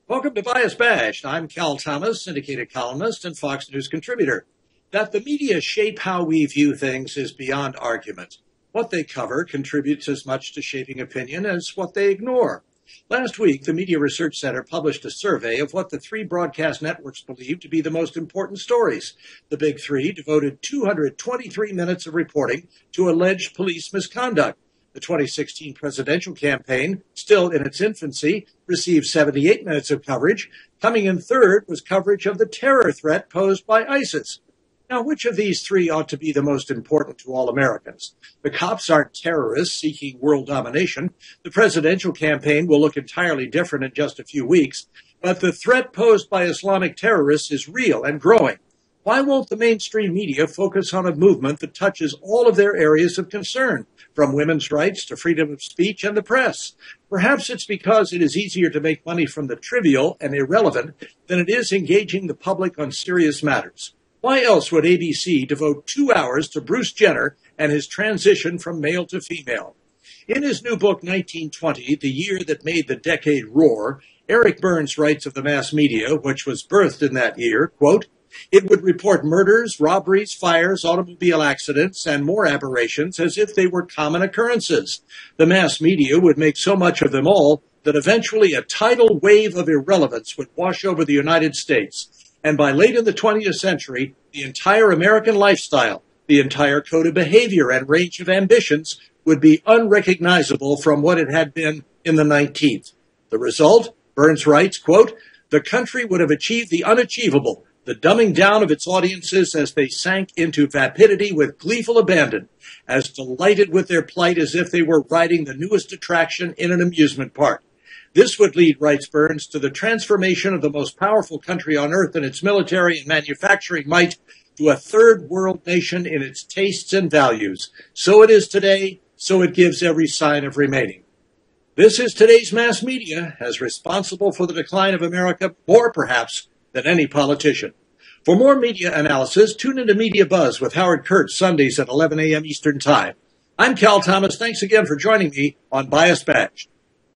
Welcome to Bias Bashed. I'm Cal Thomas, syndicated columnist and Fox News contributor. That the media shape how we view things is beyond argument. What they cover contributes as much to shaping opinion as what they ignore. Last week, the Media Research Center published a survey of what the three broadcast networks believe to be the most important stories. The Big Three devoted 223 minutes of reporting to alleged police misconduct. The 2016 presidential campaign, still in its infancy, received 78 minutes of coverage. Coming in third was coverage of the terror threat posed by ISIS. Now, which of these three ought to be the most important to all Americans? The cops aren't terrorists seeking world domination. The presidential campaign will look entirely different in just a few weeks. But the threat posed by Islamic terrorists is real and growing. Why won't the mainstream media focus on a movement that touches all of their areas of concern, from women's rights to freedom of speech and the press? Perhaps it's because it is easier to make money from the trivial and irrelevant than it is engaging the public on serious matters. Why else would ABC devote 2 hours to Bruce Jenner and his transition from male to female? In his new book, 1920, The Year That Made the Decade Roar, Eric Burns writes of the mass media, which was birthed in that year, quote, "It would report murders, robberies, fires, automobile accidents, and more aberrations as if they were common occurrences. The mass media would make so much of them all that eventually a tidal wave of irrelevance would wash over the United States. And by late in the 20th century, the entire American lifestyle, the entire code of behavior and range of ambitions would be unrecognizable from what it had been in the 19th. The result," Burns writes, quote, "the country would have achieved the unachievable, the dumbing down of its audiences as they sank into vapidity with gleeful abandon, as delighted with their plight as if they were riding the newest attraction in an amusement park. This would lead," writes Burns, "to the transformation of the most powerful country on earth in its military and manufacturing might to a third world nation in its tastes and values. So it is today, so it gives every sign of remaining." This is today's mass media, as responsible for the decline of America, more perhaps than any politician. For more media analysis, tune into Media Buzz with Howard Kurtz, Sundays at 11 a.m. Eastern Time. I'm Cal Thomas. Thanks again for joining me on Bias Badged.